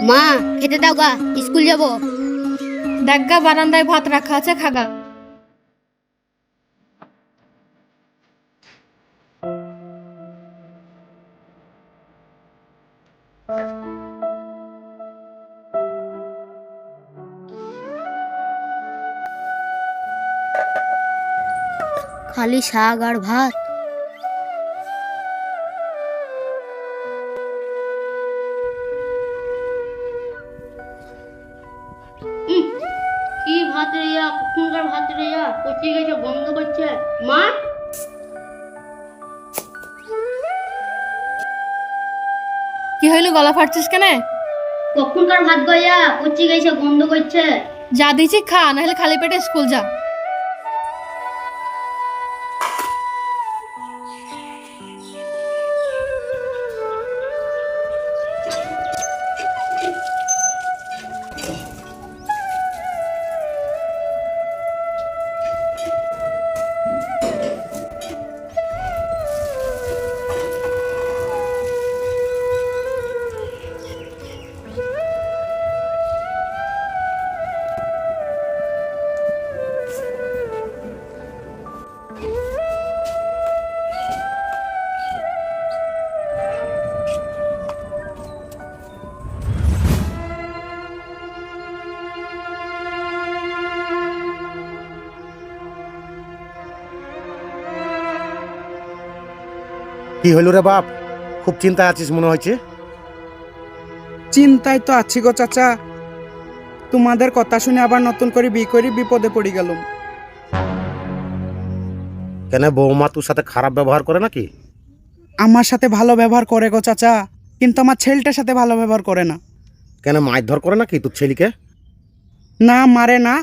মা খেতে দাও গা, স্কুল যাব। দেখ গা, বারান্দায় ভাত রাখা আছে, খাগা। খালি শাক আর ভাত। কি ভাত রে ইয়া, কখনকার ভাত রে ইয়া, পচে গেছে, গন্ধ করছে। মা কি হইলো, গলা ফাটছিস কেন? কখনকার ভাত গয়া, পচে গেছে, গন্ধ করছে। যা দিছি খা, নাহলে খালি পেটে স্কুল যা। কি হইল রে বাপ, খুব চিন্তায় আছিস মনে হচ্ছে। চিন্তায় তো আছি গো চাচা, তোমাদের কথা শুনে আবার নতুন করে বিয়ে করে বিপদে পড়ে গেলাম। কেন, বৌমা তোর সাথে খারাপ ব্যবহার করে নাকি? আমার সাথে ভালো ব্যবহার করে গো চাচা, কিন্তু আমার ছেলেটার সাথে ভালো ব্যবহার করে না। কেন, মারধর করে নাকি তোর ছেলেকে? না মারে না,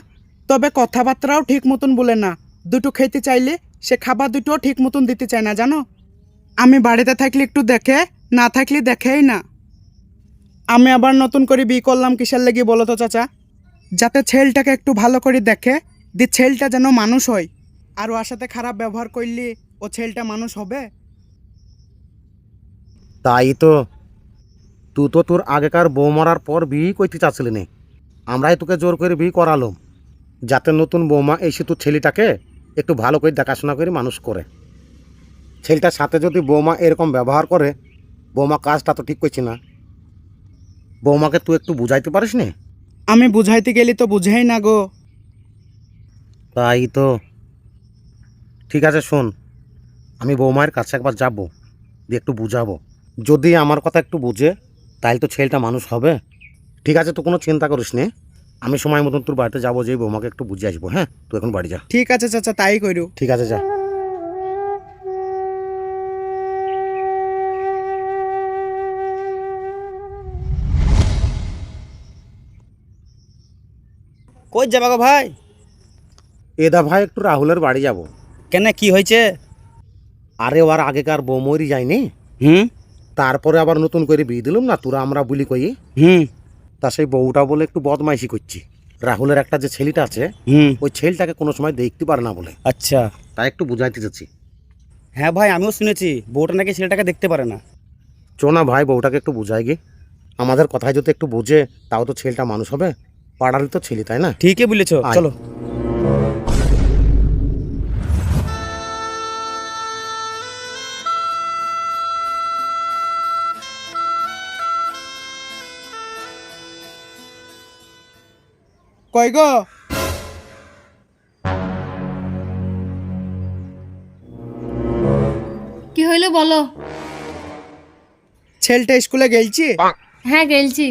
তবে কথাবার্তাও ঠিক মতন বলে না। দুটো খেতে চাইলে সে খাবার দুটোও ঠিক মতন দিতে চায় না জানো। আমি বাড়িতে থাকলে একটু দেখে, না থাকলে দেখেই না। আমি আবার নতুন করে বিয়ে করলাম কিসের লেগে বলো তো চাচা? যাতে ছেলেটাকে একটু ভালো করে দেখে, ছেলেটা যেন মানুষ হয়। আর ওর সাথে খারাপ ব্যবহার করলে ও ছেলেটা মানুষ হবে? তাই তো, তুই তো তোর আগেকার বউ মরার পর বিয়ে করতে চাচ্ছিলি নি, আমরাই তোকে জোর করে বিয়ে করালাম, যাতে নতুন বৌমা এসে তোর ছেলেটাকে একটু ভালো করে দেখাশোনা করে মানুষ করে। ছেলেটার সাথে যদি বৌমা এরকম ব্যবহার করে, বৌমা কাজটা তো ঠিক করছি না। বৌমাকে তুই একটু বুঝাইতে পারিস নি? আমি বুঝাইতে গেলি তো বুঝেই না গো। তাই তো, ঠিক আছে শোন, আমি বৌমায়ের কাছে একবার যাব, দিয়ে একটু বুঝাবো। যদি আমার কথা একটু বুঝে, তাহলে তো ছেলেটা মানুষ হবে। ঠিক আছে, তো কোনো চিন্তা করিস নি, আমি সময় মতন তোর বাড়িতে যাবো, যে বৌমাকে একটু বুঝিয়ে আসবো। হ্যাঁ, তুই এখন বাড়ি যা। ঠিক আছে চাচা, তাই করু। ঠিক আছে, যা। কই যাবা গো ভাই? এদা ভাই, একটু রাহুলের বাড়ি যাব। কেন, কি হয়েছে? আরে ওর আগেকার বউ মরি যায়নি, হুম তারপরে আবার নতুন করে বিয়ে দিলাম না, তোরা আমরা বলি কই। হুম তা সেই বউটা বলে একটু বদমাইশি করছি। রাহুলের একটা যে ছেলেটা আছে, হুম ওই ছেলেটাকে কোনো সময় দেখতে পারে না বলে, আচ্ছা। তাই একটু বুঝাইতে যাচ্ছি। হ্যাঁ ভাই, আমিও শুনেছি বউটা নাকি ছেলেটাকে দেখতে পারে না। চো না ভাই, বউটাকে একটু বুঝাই গে। আমাদের কথায় যদি একটু বোঝে, তাও তো ছেলেটা মানুষ হবে। পাড়ারই তো ছেলে, তাই না? ঠিকই বলেছো, আয়। চলো। কই গো? কি হইলো বলো। ছেলেটা স্কুলে গেলছি? হ্যাঁ গেলছি।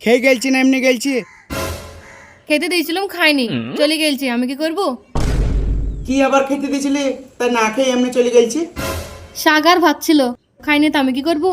খেয়ে গেলছি না এমনি গেলছি? খেতে দিয়েছিলাম, খাইনি, চলে গেলছি। আমি কি করব? কি আবার খেতে দিয়েছিলি, তাই না খেয়ে এমনি চলে গেলছি? শাক আর ভাত ছিল, খাইনি, তো আমি কি করব?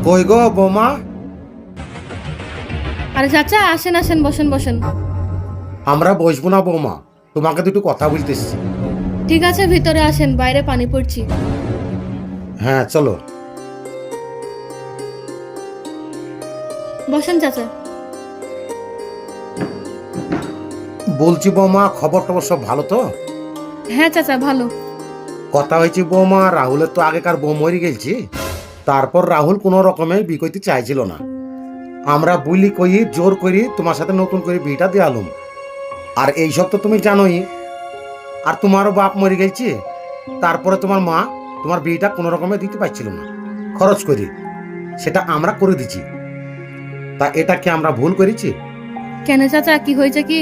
কই গো বৌমা, আরে চাচা আসেন আসেন, বসেন বসেন। আমরা বসবো না বৌমা, তোমাকে দুটো কথা বলতে এসেছি। ঠিক আছে ভিতরে আসেন, বাইরে পানি পড়ছি। হ্যাঁ চলো। বসেন চাচা। বলছি বৌমা, খবর টবর সব ভালো তো? হ্যাঁ চাচা ভালো। কথা হয়েছে বৌমা, রাহুলের তো আগেকার বউ মরে গেছি। তারপর রাহুল কোনো রকমে বিয়ে করতে চাইছিল না। আমরা বলি কই জোর করি তোমার সাথে নতুন করে বিয়েটা দেয়ালুম। আর এইসব তো তুমি জানোই। আর তোমারও বাপ মরে গেছে, তারপরে তোমার মা তোমার বিয়েটা কোনো রকমে দিতে পারছিল না, খরচ করি সেটা আমরা করে দিচ্ছি। তা এটা কি আমরা ভুল করেছি? কেন চাচা, কি হয়েছে কি?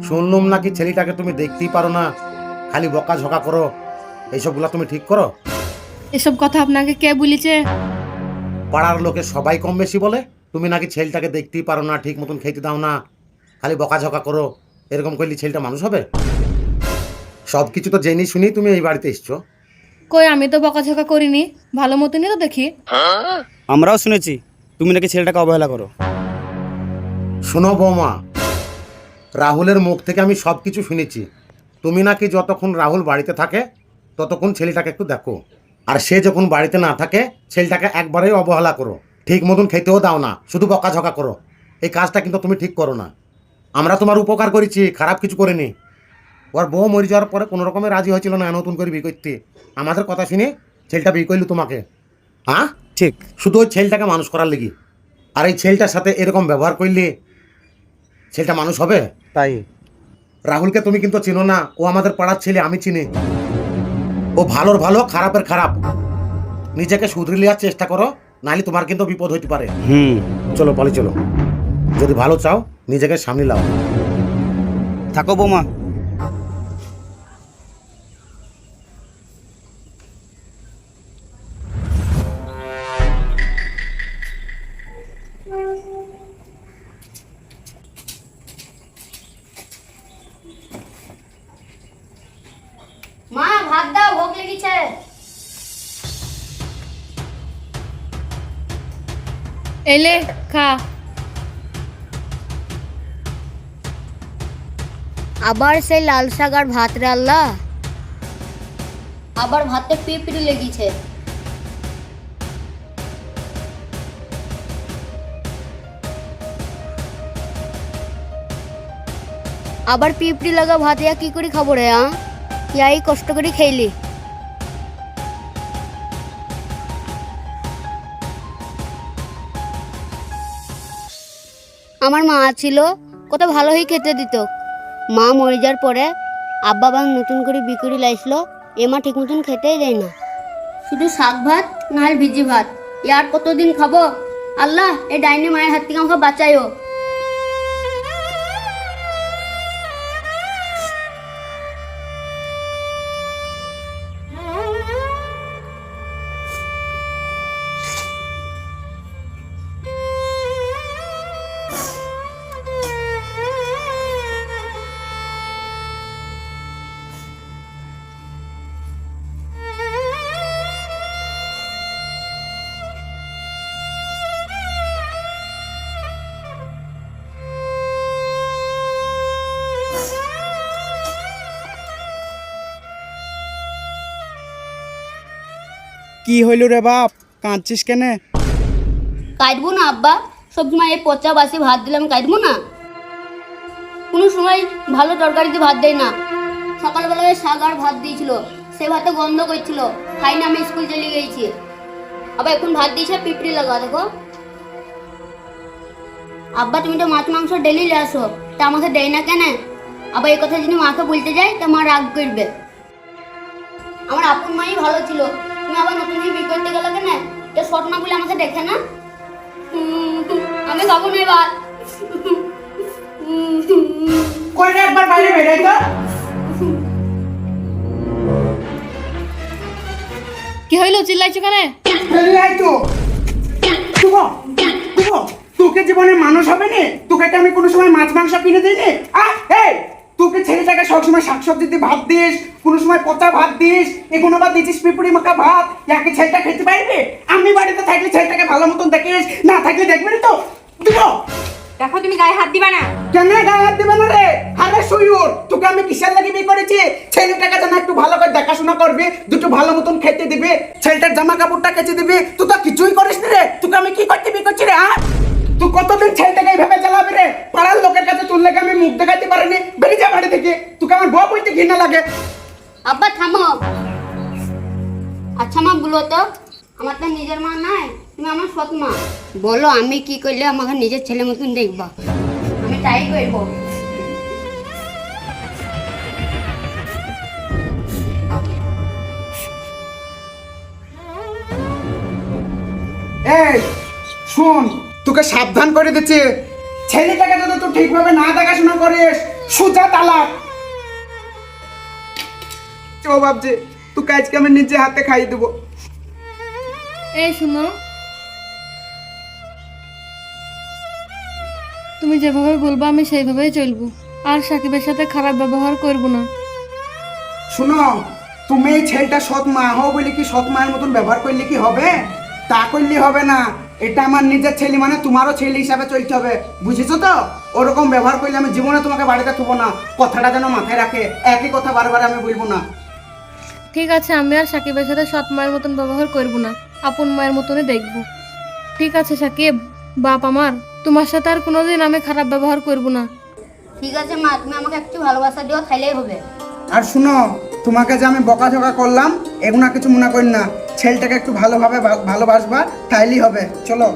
শুনলাম নাকি ছেলেটাকে তুমি দেখতেই পারো না, খালি বকা ঝকা করো, এইসবগুলা তুমি ঠিক করো? এসব কথা আপনাকে কে বলেছে? পাড়ার লোকে সবাই কম বেশি বলে তুমি নাকি ছেলেটাকে দেখতেই পারো না, ঠিক মতন খেতে দাও না, খালি বকাঝকা করো। এরকম করলে ছেলেটা মানুষ হবে? সব কিছু তো জেনে শুনি তুমি এই বাড়িতে এসছো। কই আমি তো বকাঝকা করিনি, ভালো মতনই তো দেখি। আমরাও শুনেছি তুমি নাকি ছেলেটাকে অবহেলা করো। শোনো বৌমা, রাহুলের মুখ থেকে আমি সব কিছু শুনেছি। তুমি নাকি যতক্ষণ রাহুল বাড়িতে থাকে ততক্ষণ ছেলেটাকে একটু দেখো, আর সে যখন বাড়িতে না থাকে ছেলেটাকে একবারেই অবহেলা করো, ঠিক মতন খেতেও দাও না, শুধু বকাঝকা করো। এই কাজটা কিন্তু তুমি ঠিক করো না। আমরা তোমার উপকার করেছি, খারাপ কিছু করিনি। ওর বউ মরে যাওয়ার পরে কোনো রকমের রাজি হয়েছিল না নতুন করে বিয়ে করতে। আমাদের কথা শুনে ছেলেটা বিয়ে করলো তোমাকে। হ্যাঁ ঠিক। শুধু ওই ছেলেটাকে মানুষ করার লেগে। আর এই ছেলেটার সাথে এরকম ব্যবহার করলে ছেলেটা মানুষ হবে? তাই রাহুলকে তুমি কিন্তু চিনো না, ও আমাদের পাড়ার ছেলে, আমি চিনি। ও ভালোর ভালো, খারাপের খারাপ। নিজেকে শুধরে নেওয়ার চেষ্টা করো, নাহলে তোমার কিন্তু বিপদ হইতে পারে। চলো পালি চলো, যদি ভালো চাও নিজেকে সামনে লাও। থাকো বৌমা। মা ভাত দাও, ভোগ লেগেছে। এলে খা। আবার সেই লাল শাক আর ভাত রে আল্লাহ, আবার ভাতে পিঁপড়ে লেগেছে। আবার পিঁপড়ি লাগা ভাত ইয়া কি করে খাবো রে? ইয়াই কষ্ট করে খেইলি। আমার মা ছিল, কত ভালোই খেতে দিত। মা মরে যাওয়ার পরে আব্বা বাং নতুন করে বিক্রি লাইছিল, এ মা ঠিক মতন খেতেই দেয় না, শুধু শাক ভাত নাহলে ভিজি ভাত। ইয়ার কতদিন খাবো? আল্লাহ এই ডাইনি মায়ের হাত থেকে আমাকে বাঁচাইও। কি হইল রে বাপ, কাঁদছিস কেনে? কাটবো না আব্বা, সবসময় এই পচা বাসি ভাত দিলাম, কাটবো না? কোনো সময় ভালো তরকারিতে ভাত দেয় না। সকালবেলায় শাক আর ভাত দিয়েছিল, সে ভাতে গন্ধ করছিল, খাই না, আমি স্কুল চলে গেছি। আবার এখন ভাত দিয়েছে পিঁপড়ি লাগা, দেখো। আব্বা তুমি তো মাছ মাংস ডেলি নিয়ে আসো, তা আমাকে দেয় না কেন? আবার এই কথা যদি মাকে বলতে যাই তা মা রাগ করবে। আমার আপন মাই ভালো ছিল, তুমি আবার নতুন করে বিয়ে করতে গেলে কেন? এটা শর্ট না বলে আমাকে দেখে না? আমি খাবো না এবার। কয়টা একবার বাইরে বেরাই তো। কি হইলো, চিল্লাইছো কেন? বেরিয়ে তো তোকে জীবনে মানুষ হবে না? তোকে কি আমি কোনো সময় মাছ মাংস কিনে দিইনি? তোকে ছেলেটাকে সবসময় শাকসবজি দিয়ে ভাত দিস, কোনো সময় পচা ভাত দিস, এগুলো আবার দিচ্ছিস পিঁপড়ি মাখা ভাত। ইয়াকে ছেলেটা খেতে পারবে? আমি বাড়িতে থাকলে ছেলেটাকে ভালো মতন দেখিস, না থাকলে দেখবি না তো। দিব দেখো তুমি গায়ে হাত দিবা না। কেন গায়ে হাত দিবে না রে? আরে শুয়ুর, তোকে আমি কিসের লাগি বিয়ে করেছি? ছেলেটাকে যেন একটু ভালো করে দেখাশোনা করবি, দুটো ভালো মতন খেতে দিবি, ছেলেটার জামা কাপড়টা কেচে দিবি। তুই তো কিছুই করিস না রে। তোকে আমি কি করতে বিয়ে করছি রে? হ্যাঁ, তুই কতদিন ছেলেটাকে এইভাবে চালাবি রে? পাড়ার লোকের কাছে তোর লেগে আমি মুখ দেখাতে পারিনি। বেরিয়ে যা বাড়ি থেকে। তোকে আমার বউ বলতে ঘৃণা লাগে। আব্বা থামো। আচ্ছা মা বলো তো, আমার তো নিজের মা নাই, তুমি আমার সৎ মা, বলো আমি কি করলে আমাকে নিজের ছেলে মতন দেখবা? আমি তাই করবো। এই শোন, তোকে সাবধান করে দিচ্ছি, ছেলেটাকে যদি তুই ঠিকভাবে না দেখাশোনা করিস সুজা তালাক। চো বাবজি, তোকে আজকে আমি নিজে হাতে খাইয়ে দেবো। এই শুনো, তুমি যেভাবে বলবো আমি সেইভাবেই চলবো, আর সাকিবের সাথে খারাপ ব্যবহার করব না। শুনো, তুমি এই ছেলেটা সৎ মা হও বলে কি সৎ মায়ের মতন ব্যবহার করলে কি হবে? তা করলে হবে না। এটা আমার নিজের ছেলে, মানে তোমারও ছেলে হিসাবে চলতে হবে, বুঝেছো তো? ওরকম ব্যবহার করলে আমি জীবনে তোমাকে বাড়িতে থবো না। কথাটা যেন মাথায় রাখে, একই কথা বারবার আমি বলবো না। ঠিক আছে, আমি আর সাকিবের সাথে সৎ মায়ের মতন ব্যবহার করব না, আপন মায়ের মতনই দেখব। ঠিক আছে সাকিব, বাপ আমার, তোমার সাথে আর কোনোদিন আমি খারাপ ব্যবহার করব না। ঠিক আছে মা, তুমি আমাকে একটু ভালোবাসা দিও, খাইলেই হবে। আর শুনো, তোমাকে যে আমি বকাঝকা করলাম এগুলা কিছু মনে করি না। ছেলেটাকে একটু ভালোভাবে ভালোবাসবা, তাইলেই হবে। চলো।